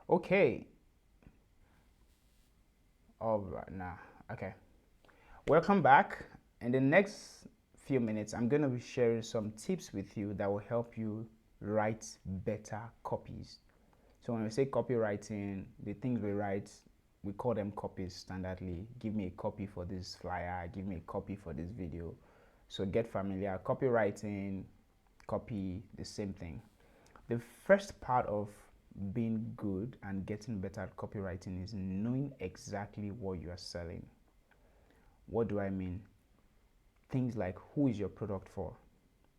Okay. All right, now. Okay. Welcome back. In the next few minutes, I'm going to be sharing some tips with you that will help you write better copies. So when we say copywriting, the things we write, we call them copies standardly. Give me a copy for this flyer, give me a copy for this video. So get familiar. Copywriting, copy, the same thing. The first part of being good and getting better at copywriting is knowing exactly what you are selling. What do I mean? Things like, who is your product for?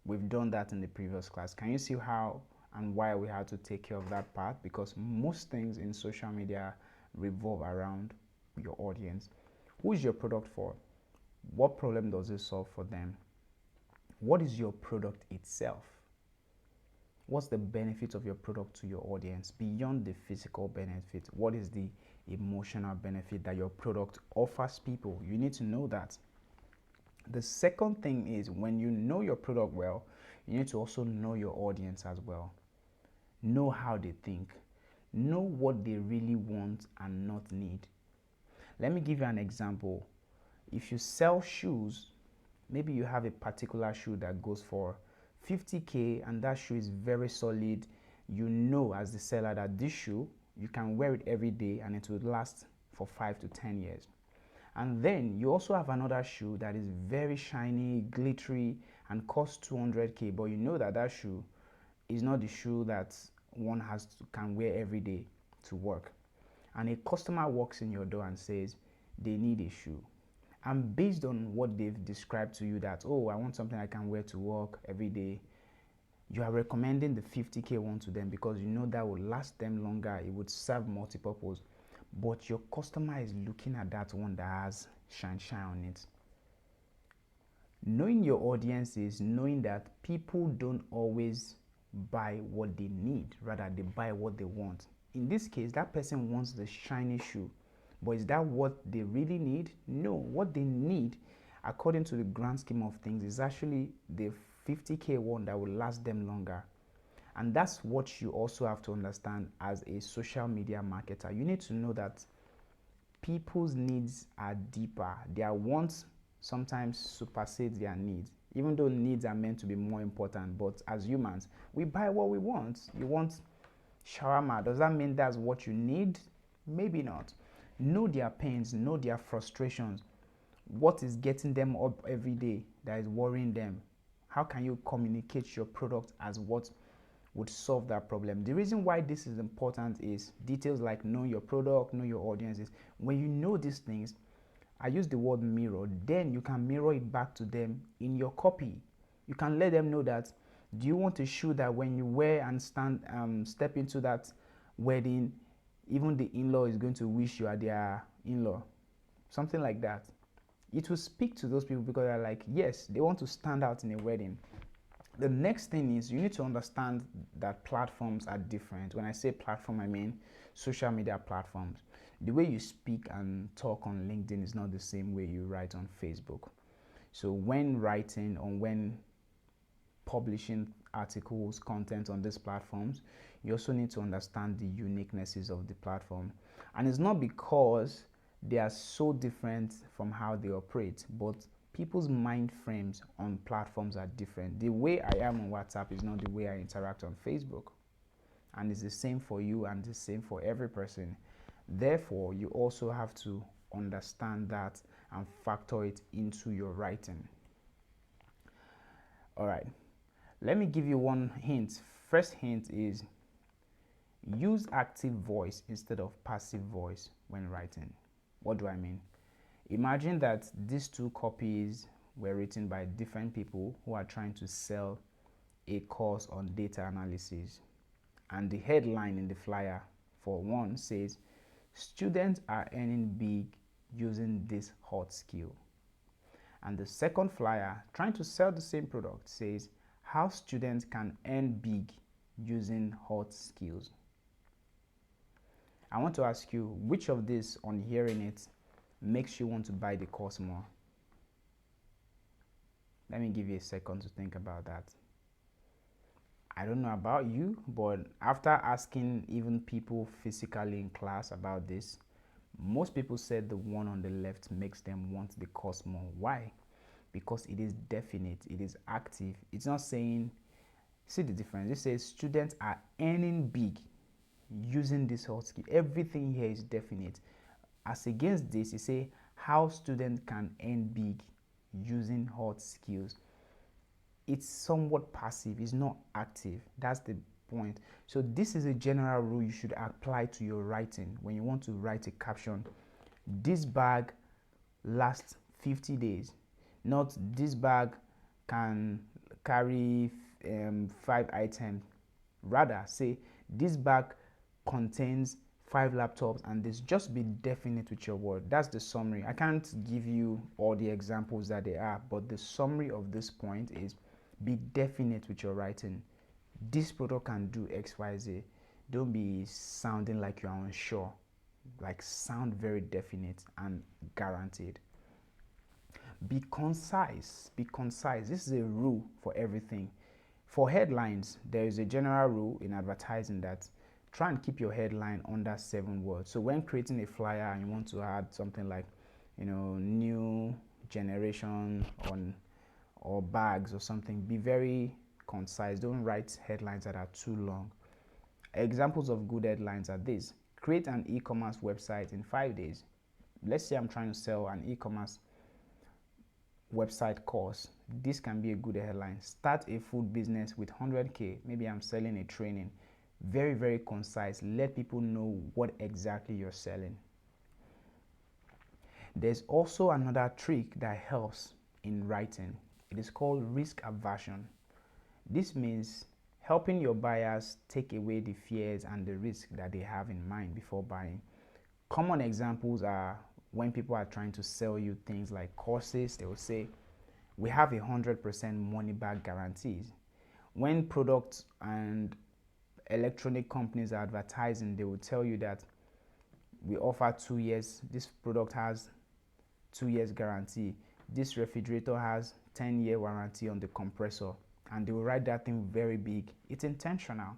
We've done that in the previous class. Can you see how and why we had to take care of that part? Because most things in social media revolve around your audience. Who is your product for? What problem does it solve for them? What is your product itself? What's the benefit of your product to your audience beyond the physical benefit? What is the emotional benefit that your product offers people? You need to know that. The second thing is, when you know your product well, you need to also know your audience as well. Know how they think. Know what they really want and not need. Let me give you an example. If you sell shoes, maybe you have a particular shoe that goes for 50K and that shoe is very solid. You know as the seller that this shoe, you can wear it every day and it will last for 5 to 10 years. And then you also have another shoe that is very shiny, glittery, and costs 200K, but you know that that shoe is not the shoe that one can wear every day to work. And a customer walks in your door and says they need a shoe. And based on what they've described to you, that, oh, I want something I can wear to work every day, you are recommending the 50K one to them because you know that will last them longer. It would serve multi-purpose. But your customer is looking at that one that has shine on it. Knowing your audience is knowing that people don't always buy what they need, rather they buy what they want. In this case, that person wants the shiny shoe, but is that what they really need? No. What they need, according to the grand scheme of things, is actually the 50K one that will last them longer. And that's what you also have to understand as a social media marketer. You need to know that people's needs are deeper. Their wants sometimes supersede their needs, even though needs are meant to be more important. But as humans, we buy what we want. You want shawarma. Does that mean that's what you need? Maybe not. Know their pains, know their frustrations. What is getting them up every day that is worrying them? How can you communicate your product as what would solve that problem? The reason why this is important is details like know your product, know your audiences. When you know these things, I use the word mirror, then you can mirror it back to them in your copy. You can let them know that, do you want a shoe that when you wear and step into that wedding, even the in-law is going to wish you are their in-law? Something like that. It will speak to those people because they're like, yes, they want to stand out in a wedding. The next thing is, you need to understand that platforms are different. When I say platform, I mean social media platforms. The way you speak and talk on LinkedIn is not the same way you write on Facebook. So when writing or when publishing articles, content on these platforms, you also need to understand the uniquenesses of the platform. And it's not because they are so different from how they operate, but people's mind frames on platforms are different. The way I am on WhatsApp is not the way I interact on Facebook. And it's the same for you and the same for every person. Therefore, you also have to understand that and factor it into your writing. All right. Let me give you one hint. First hint is, use active voice instead of passive voice when writing. What do I mean? Imagine that these two copies were written by different people who are trying to sell a course on data analysis. And the headline in the flyer for one says, students are earning big using this hot skill. And the second flyer, trying to sell the same product, says, how students can earn big using hot skills. I want to ask you, which of this, on hearing it, makes you want to buy the course more? Let me give you a second to think about that. I don't know about you, but after asking even people physically in class about this, most people said the one on the left makes them want the course more. Why? Because it is definite, it is active. It's not saying, see the difference. It says students are earning big using this hot skill. Everything here is definite. As against this, you say how students can earn big using hot skills. It's somewhat passive, it's not active. That's the point. So this is a general rule you should apply to your writing when you want to write a caption. This bag lasts 50 days, not this bag can carry 5 items. Rather say this bag contains 5 laptops, and this. Just be definite with your word. That's the summary. I can't give you all the examples that they are, but the summary of this point is be definite with your writing. This product can do XYZ. Don't be sounding like you're unsure. Like, sound very definite and guaranteed. Be concise. Be concise. This is a rule for everything. For headlines, there is a general rule in advertising that try and keep your headline under 7 words. So when creating a flyer and you want to add something like, new generation on or bags or something, be very concise. Don't write headlines that are too long. Examples of good headlines are this: create an e-commerce website in 5 days. Let's say I'm trying to sell an e-commerce website course. This can be a good headline. Start a food business with 100K. Maybe I'm selling a training. Very, very concise. Let people know what exactly you're selling. There's also another trick that helps in writing. It is called risk aversion. This means helping your buyers take away the fears and the risk that they have in mind before buying. Common examples are when people are trying to sell you things like courses. They will say, we have 100% money back guarantees. When products and electronic companies are advertising, they will tell you that we offer 2 years. This product has 2 years guarantee. This refrigerator has 10-year warranty on the compressor, and they will write that thing very big. It's intentional.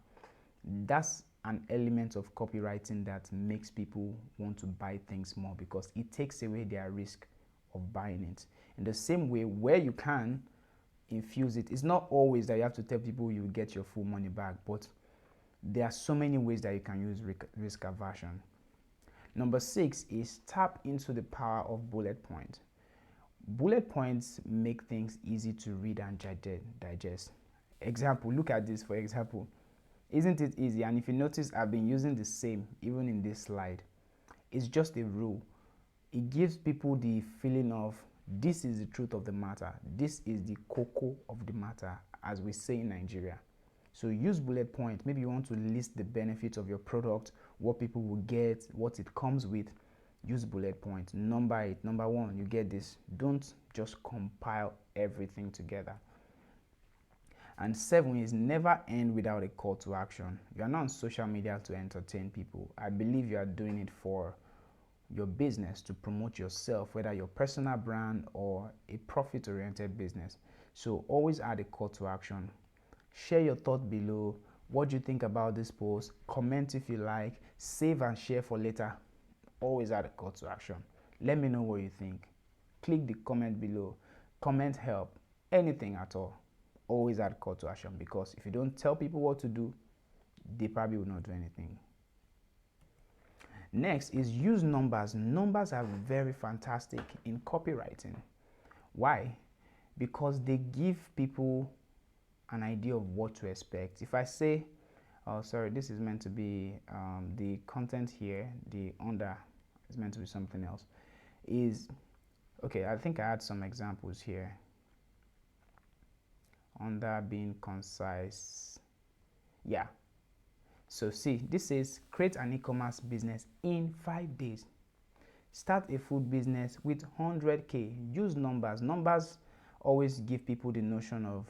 That's an element of copywriting that makes people want to buy things more, because it takes away their risk of buying it. In the same way, where you can infuse it, it's not always that you have to tell people you will get your full money back, but there are so many ways that you can use risk aversion. Number 6 is tap into the power of bullet points. Bullet points make things easy to read and digest. Example, look at this for example. Isn't it easy? And if you notice, I've been using the same even in this slide. It's just a rule. It gives people the feeling of this is the truth of the matter. This is the cocoa of the matter, as we say in Nigeria. So use bullet points. Maybe you want to list the benefits of your product, what people will get, what it comes with. Use bullet points. Number it. Number 1, you get this. Don't just compile everything together. And 7 is never end without a call to action. You are not on social media to entertain people. I believe you are doing it for your business, to promote yourself, whether your personal brand or a profit-oriented business. So always add a call to action. Share your thought below. What do you think about this post? Comment if you like. Save and share for later. Always add a call to action. Let me know what you think. Click the comment below. Comment help. Anything at all. Always add call to action, because if you don't tell people what to do, they probably will not do anything. Next is use numbers. Numbers are very fantastic in copywriting. Why? Because they give people an idea of what to expect. If I say, oh sorry, this is meant to be the content here, the under is meant to be something else, is okay. I think I had some examples here. Under being concise, yeah. So see, this says create an e-commerce business in 5 days. Start a food business with 100K. Use numbers. Numbers always give people the notion of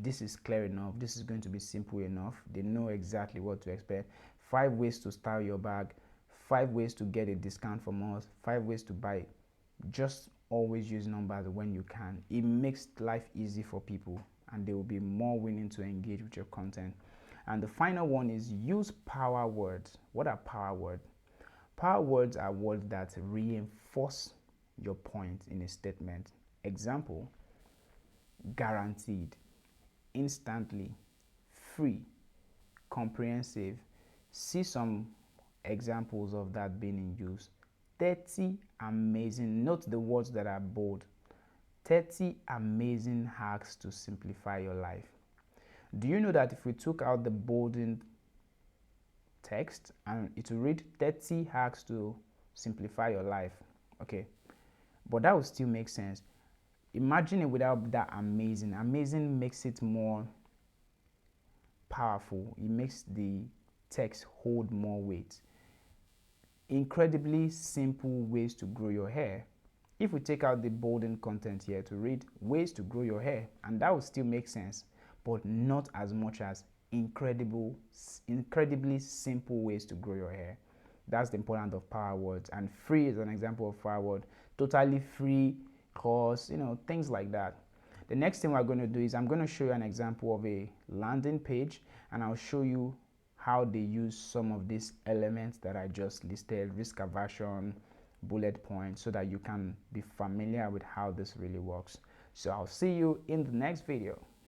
this is clear enough, this is going to be simple enough. They know exactly what to expect. 5 ways to style your bag, 5 ways to get a discount from us, 5 ways to buy. Just always use numbers when you can. It makes life easy for people, and they will be more willing to engage with your content. And the final one is use power words. What are power words? Power words are words that reinforce your point in a statement. Example: guaranteed, instantly, free, comprehensive. See some examples of that being in use. 30 amazing, note the words that are bold. 30 amazing hacks to simplify your life. Do you know that if we took out the bolded text and it will read 30 hacks to simplify your life? Okay, but that would still make sense. Imagine it without that amazing. Amazing makes it more powerful. It makes the text hold more weight. Incredibly simple ways to grow your hair. If we take out the bolden content here to read ways to grow your hair, and that would still make sense, but not as much as incredibly simple ways to grow your hair. That's the importance of power words. And free is an example of power word. Totally free, course, things like that. The next thing we're going to do is I'm going to show you an example of a landing page, and I'll show you how they use some of these elements that I just listed: risk aversion, bullet points, so that you can be familiar with how this really works. So I'll see you in the next video.